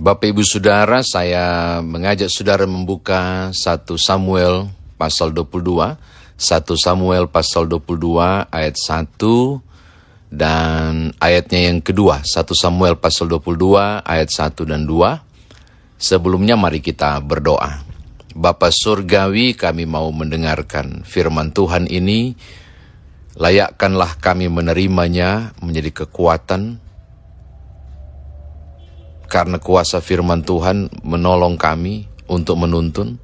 Bapak Ibu Saudara, saya mengajak saudara membuka 1 Samuel pasal 22, 1 Samuel pasal 22 ayat 1 dan ayatnya yang kedua, 1 Samuel pasal 22 ayat 1 dan 2. Sebelumnya mari kita berdoa. Bapa Surgawi, kami mau mendengarkan firman Tuhan ini. Layakkanlah kami menerimanya menjadi kekuatan, karena kuasa firman Tuhan menolong kami untuk menuntun,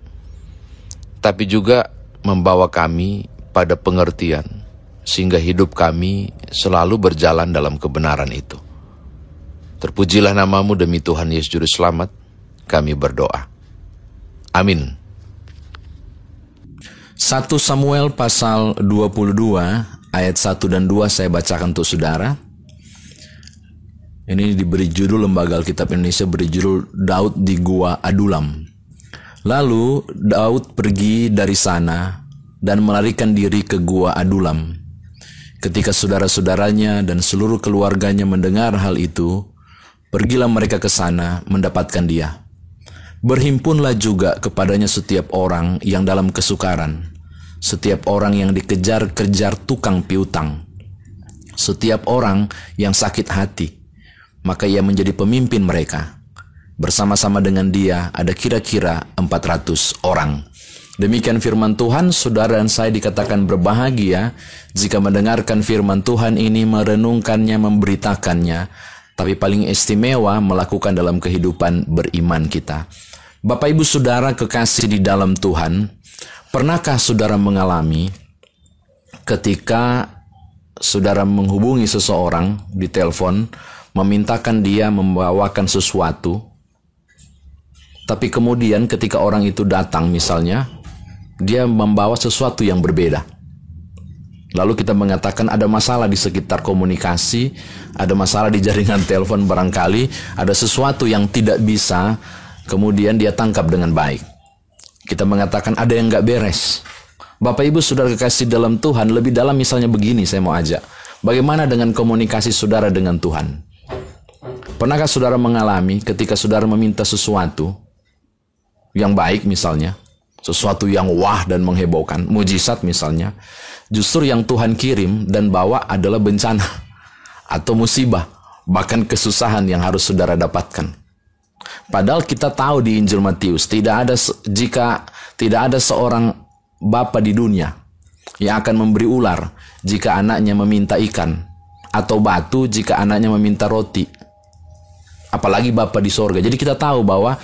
tapi juga membawa kami pada pengertian, sehingga hidup kami selalu berjalan dalam kebenaran itu. Terpujilah namamu demi Tuhan Yesus Juru Selamat, kami berdoa. Amin. 1 Samuel pasal 22 ayat 1 dan 2 saya bacakan untuk saudara. Ini diberi judul, Lembaga Alkitab Indonesia beri judul Daud di Gua Adulam. Lalu Daud pergi dari sana dan melarikan diri ke Gua Adulam. Ketika saudara-saudaranya dan seluruh keluarganya mendengar hal itu, pergilah mereka ke sana mendapatkan dia. Berhimpunlah juga kepadanya setiap orang yang dalam kesukaran, setiap orang yang dikejar-kejar tukang piutang, setiap orang yang sakit hati. Maka ia menjadi pemimpin mereka. Bersama-sama dengan dia ada kira-kira 400 orang. Demikian firman Tuhan. Saudara dan saya dikatakan berbahagia jika mendengarkan firman Tuhan ini, merenungkannya, memberitakannya, tapi paling istimewa melakukan dalam kehidupan beriman kita. Bapak Ibu Saudara kekasih di dalam Tuhan, pernahkah saudara mengalami ketika saudara menghubungi seseorang di telepon, memintakan dia membawakan sesuatu, tapi kemudian ketika orang itu datang misalnya, dia membawa sesuatu yang berbeda. Lalu kita mengatakan ada masalah di sekitar komunikasi, ada masalah di jaringan telepon barangkali, ada sesuatu yang tidak bisa kemudian dia tangkap dengan baik. Kita mengatakan ada yang gak beres. Bapak Ibu Saudara kekasih dalam Tuhan, lebih dalam misalnya begini saya mau ajak. Bagaimana dengan komunikasi saudara dengan Tuhan? Pernahkah saudara mengalami ketika saudara meminta sesuatu yang baik misalnya, sesuatu yang wah dan menghebohkan, mujizat misalnya, justru yang Tuhan kirim dan bawa adalah bencana atau musibah, bahkan kesusahan yang harus saudara dapatkan. Padahal kita tahu di Injil Matius, jika tidak ada seorang bapa di dunia yang akan memberi ular jika anaknya meminta ikan, atau batu jika anaknya meminta roti. Apalagi Bapa di sorga. Jadi kita tahu bahwa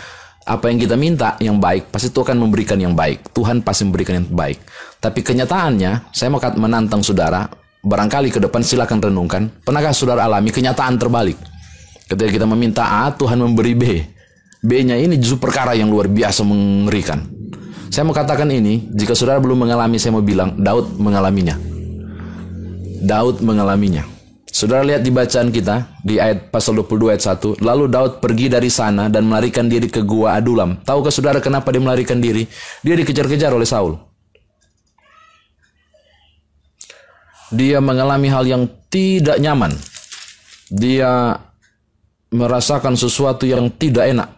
apa yang kita minta yang baik, pasti Tuhan akan memberikan yang baik. Tuhan pasti memberikan yang baik. Tapi kenyataannya, saya mau menantang saudara, barangkali ke depan silakan renungkan, pernahkah saudara alami kenyataan terbalik? Ketika kita meminta A, Tuhan memberi B. B-nya ini justru perkara yang luar biasa mengerikan. Saya mau katakan ini, jika saudara belum mengalami, saya mau bilang, Daud mengalaminya. Daud mengalaminya. Saudara lihat di bacaan kita, di ayat pasal 22 ayat 1. Lalu Daud pergi dari sana dan melarikan diri ke Gua Adulam. Tahukah saudara kenapa dia melarikan diri? Dia dikejar-kejar oleh Saul. Dia mengalami hal yang tidak nyaman. Dia merasakan sesuatu yang tidak enak.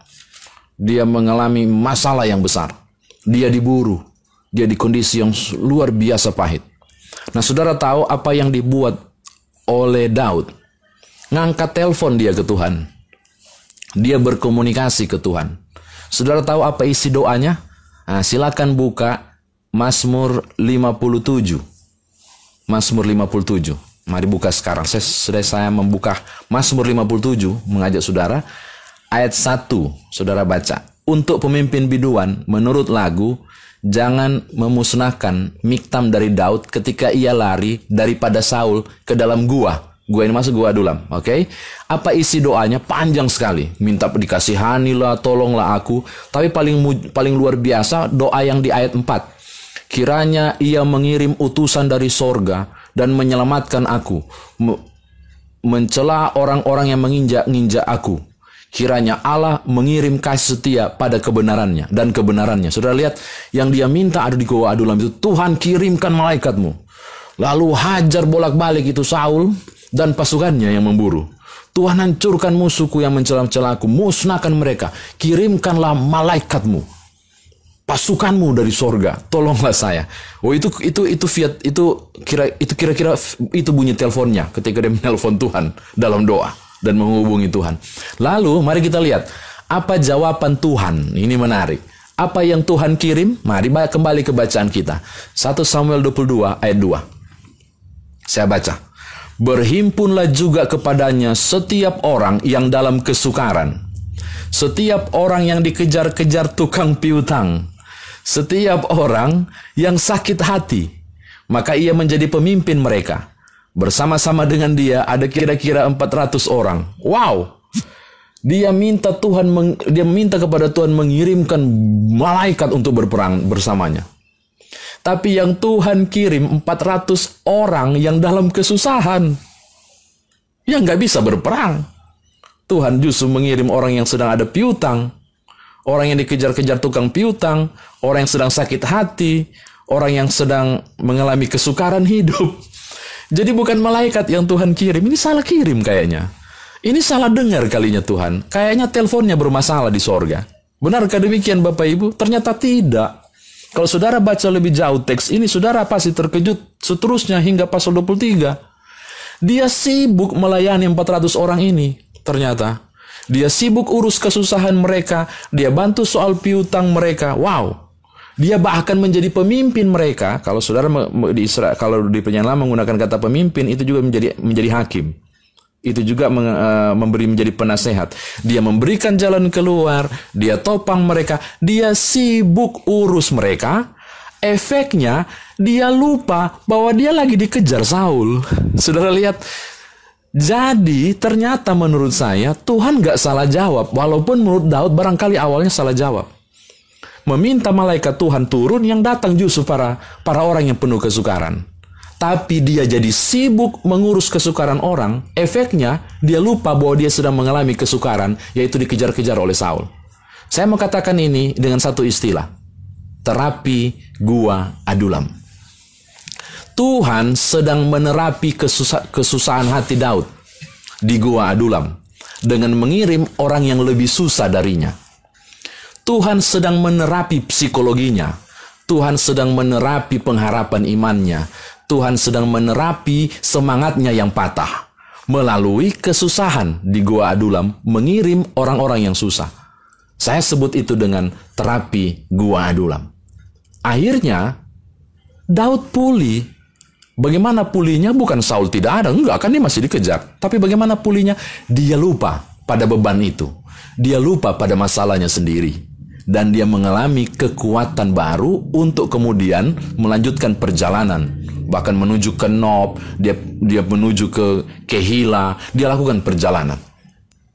Dia mengalami masalah yang besar. Dia diburu. Dia di kondisi yang luar biasa pahit. Nah, saudara tahu apa yang dibuat oleh Daud? Ngangkat telepon dia ke Tuhan. Dia berkomunikasi ke Tuhan. Saudara tahu apa isi doanya? Nah, silakan buka Mazmur 57. Mazmur 57. Mari buka sekarang. Saya membuka Mazmur 57, mengajak saudara. Ayat 1, saudara baca. Untuk pemimpin biduan, menurut lagu, jangan memusnahkan Miktam dari Daud ketika ia lari daripada Saul ke dalam gua. Gua ini masuk Gua Adulam, oke? Apa isi doanya? Panjang sekali. Minta dikasihanilah, tolonglah aku. Tapi paling luar biasa doa yang di ayat 4. Kiranya ia mengirim utusan dari sorga dan menyelamatkan aku. Mencela orang-orang yang menginjak-injak aku. Kiranya Allah mengirim kasih setia pada kebenarannya dan kebenarannya. Saudara lihat, yang dia minta ada di Gua Adulam itu, Tuhan kirimkan malaikatmu. Lalu hajar bolak-balik itu Saul dan pasukannya yang memburu. Tuhan hancurkan musuhku yang mencela-celaku, musnahkan mereka, kirimkanlah malaikatmu, pasukanmu dari sorga, tolonglah saya. Oh itu kira-kira itu bunyi teleponnya ketika dia menelpon Tuhan dalam doa dan menghubungi Tuhan. Lalu mari kita lihat apa jawaban Tuhan. Ini menarik. Apa yang Tuhan kirim? Mari kembali ke bacaan kita. 1 Samuel 22 ayat 2. Saya baca. Berhimpunlah juga kepadanya setiap orang yang dalam kesukaran, setiap orang yang dikejar-kejar tukang piutang, setiap orang yang sakit hati, maka ia menjadi pemimpin mereka. Bersama-sama dengan dia ada kira-kira 400 orang. Wow! Dia minta kepada Tuhan mengirimkan malaikat untuk berperang bersamanya. Tapi yang Tuhan kirim 400 orang yang dalam kesusahan, yang nggak bisa berperang. Tuhan justru mengirim orang yang sedang ada piutang, orang yang dikejar-kejar tukang piutang, orang yang sedang sakit hati, orang yang sedang mengalami kesukaran hidup. Jadi bukan malaikat yang Tuhan kirim. Ini salah kirim kayaknya. Ini salah dengar kalinya Tuhan. Kayaknya teleponnya bermasalah di sorga. Benarkah demikian Bapak Ibu? Ternyata tidak. Kalau saudara baca lebih jauh teks ini, saudara pasti terkejut seterusnya hingga pasal 23. Dia sibuk melayani 400 orang ini. Ternyata dia sibuk urus kesusahan mereka. Dia bantu soal piutang mereka. Wow. Dia bahkan menjadi pemimpin mereka. Kalau saudara di Israel, kalau di Penyanyi Lama menggunakan kata pemimpin, itu juga menjadi hakim. Itu juga menjadi penasehat. Dia memberikan jalan keluar, dia topang mereka, dia sibuk urus mereka. Efeknya, dia lupa bahwa dia lagi dikejar Saul. Saudara lihat, jadi ternyata menurut saya, Tuhan gak salah jawab. Walaupun menurut Daud barangkali awalnya salah jawab. Meminta malaikat Tuhan turun yang datang justru para orang yang penuh kesukaran. Tapi dia jadi sibuk mengurus kesukaran orang, efeknya dia lupa bahwa dia sedang mengalami kesukaran, yaitu dikejar-kejar oleh Saul. Saya mau katakan ini dengan satu istilah, terapi gua adulam. Tuhan sedang menerapi kesusahan hati Daud di gua adulam dengan mengirim orang yang lebih susah darinya. Tuhan sedang menerapi psikologinya. Tuhan sedang menerapi pengharapan imannya. Tuhan sedang menerapi semangatnya yang patah. Melalui kesusahan di gua adulam, mengirim orang-orang yang susah. Saya sebut itu dengan terapi gua adulam. Akhirnya, Daud pulih. Bagaimana pulihnya? Bukan Saul tidak ada. Enggak, kan dia masih dikejar. Tapi bagaimana pulihnya? Dia lupa pada beban itu. Dia lupa pada masalahnya sendiri. Dan dia mengalami kekuatan baru untuk kemudian melanjutkan perjalanan. Bahkan menuju ke Nob, dia menuju ke Kehila, dia lakukan perjalanan.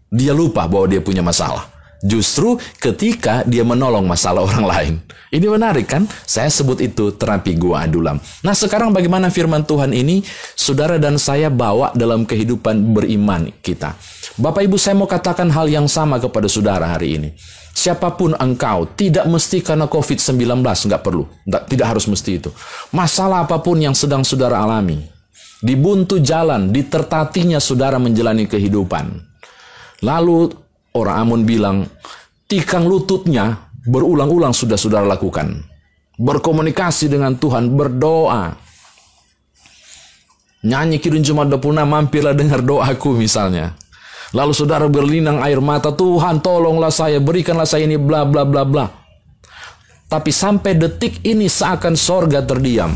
Dia lupa bahwa dia punya masalah. Justru ketika dia menolong masalah orang lain. Ini menarik kan? Saya sebut itu terapi gua adulam. Nah sekarang bagaimana firman Tuhan ini saudara dan saya bawa dalam kehidupan beriman kita. Bapak Ibu, saya mau katakan hal yang sama kepada saudara hari ini. Siapapun engkau, tidak mesti karena COVID-19, nggak perlu. Tidak harus mesti itu. Masalah apapun yang sedang saudara alami. Di buntu jalan, ditertatinya saudara menjalani kehidupan. Lalu orang Amun bilang, tikang lututnya berulang-ulang sudah saudara lakukan. Berkomunikasi dengan Tuhan, berdoa. Nyanyi Kidung Jumat 26, mampirlah dengar doaku misalnya. Lalu saudara berlinang air mata, Tuhan tolonglah saya, berikanlah saya ini, bla bla bla bla. Tapi sampai detik ini seakan sorga terdiam.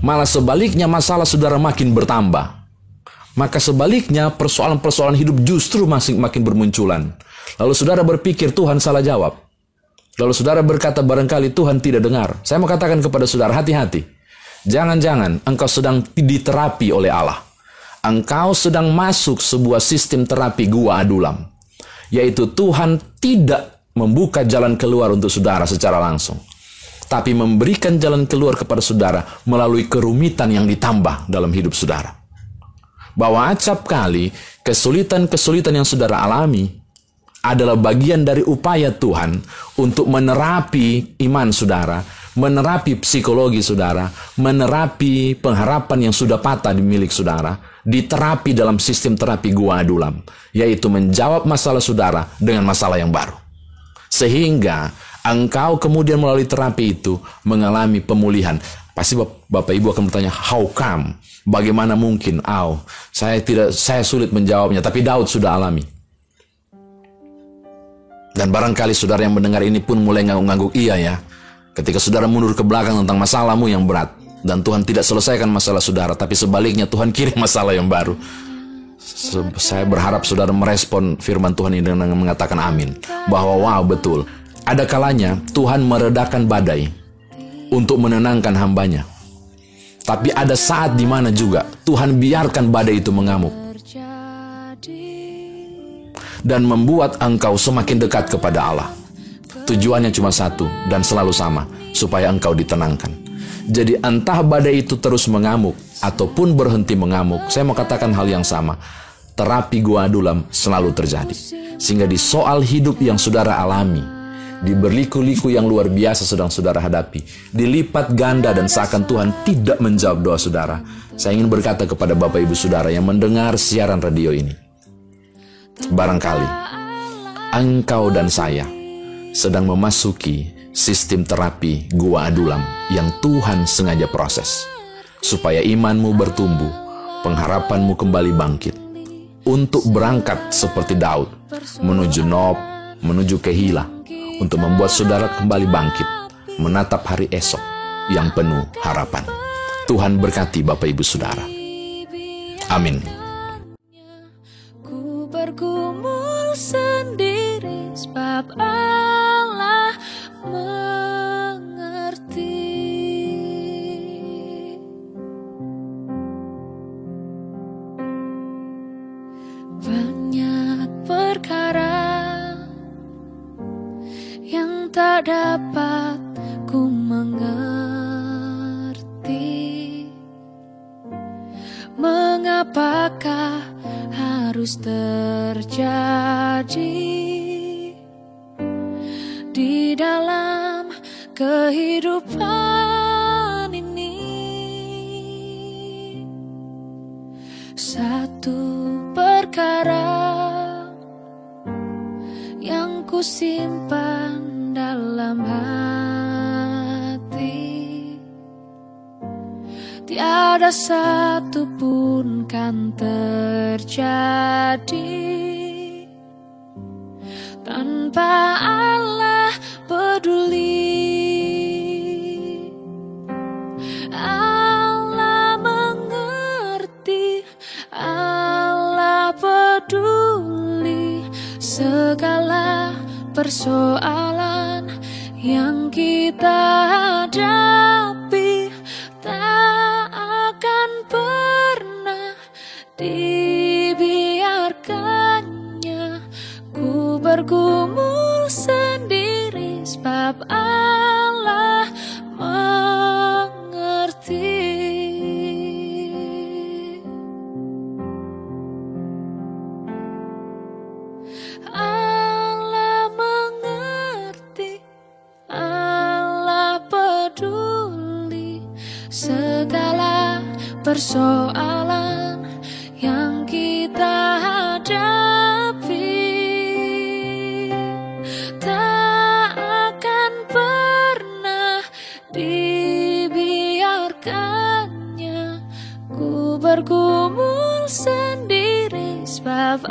Malah sebaliknya masalah saudara makin bertambah. Maka sebaliknya persoalan-persoalan hidup justru makin bermunculan. Lalu saudara berpikir Tuhan salah jawab. Lalu saudara berkata barangkali Tuhan tidak dengar. Saya mau katakan kepada saudara, hati-hati. Jangan-jangan engkau sedang diterapi oleh Allah. Engkau sedang masuk sebuah sistem terapi gua adulam. Yaitu Tuhan tidak membuka jalan keluar untuk saudara secara langsung. Tapi memberikan jalan keluar kepada saudara melalui kerumitan yang ditambah dalam hidup saudara. Bahwa acap kali kesulitan-kesulitan yang saudara alami adalah bagian dari upaya Tuhan untuk menerapi iman saudara, menerapi psikologi saudara, menerapi pengharapan yang sudah patah di milik saudara, diterapi dalam sistem terapi gua adulam, yaitu menjawab masalah saudara dengan masalah yang baru. Sehingga engkau kemudian melalui terapi itu mengalami pemulihan. Pasti Bapak Ibu akan bertanya, how come? Bagaimana mungkin? Saya sulit menjawabnya, tapi Daud sudah alami. Dan barangkali saudara yang mendengar ini pun mulai ngangguk-ngangguk, iya ya. Ketika saudara mundur ke belakang tentang masalahmu yang berat, dan Tuhan tidak selesaikan masalah saudara, tapi sebaliknya Tuhan kirim masalah yang baru. Saya berharap saudara merespon firman Tuhan ini dengan mengatakan amin. Bahwa wow, betul. Ada kalanya Tuhan meredakan badai untuk menenangkan hambanya. Tapi ada saat di mana juga Tuhan biarkan badai itu mengamuk dan membuat engkau semakin dekat kepada Allah. Tujuannya cuma satu dan selalu sama, supaya engkau ditenangkan. Jadi entah badai itu terus mengamuk ataupun berhenti mengamuk, saya mau katakan hal yang sama. Terapi gua adulam selalu terjadi. Sehingga di soal hidup yang saudara alami, di berliku-liku yang luar biasa sedang saudara hadapi, dilipat ganda dan seakan Tuhan tidak menjawab doa saudara. Saya ingin berkata kepada Bapak Ibu Saudara yang mendengar siaran radio ini, barangkali engkau dan saya sedang memasuki sistem terapi gua adulam yang Tuhan sengaja proses, supaya imanmu bertumbuh, pengharapanmu kembali bangkit, untuk berangkat seperti Daud, menuju Nob, menuju Kehila, untuk membuat saudara kembali bangkit, menatap hari esok yang penuh harapan. Tuhan berkati Bapak Ibu Saudara. Amin. Ku bergumul sendiri sebab Allah mengerti. Banyak perkara yang tak dapat ku mengerti. Mengapakah harus terjadi di dalam kehidupan ini? Satu perkara yang ku simpan dalam hati, tiada satu pun kan terjadi tanpa Allah peduli. Allah mengerti, Allah peduli segala persoalan yang kita hadapi. Tak akan pernah dibiarkannya ku bergumul sendiri sebab Allah mengerti. Allah mengerti, Allah peduli segala persoalan yang kita hadapi. Tak akan pernah dibiarkannya ku bergumul sendiri sebab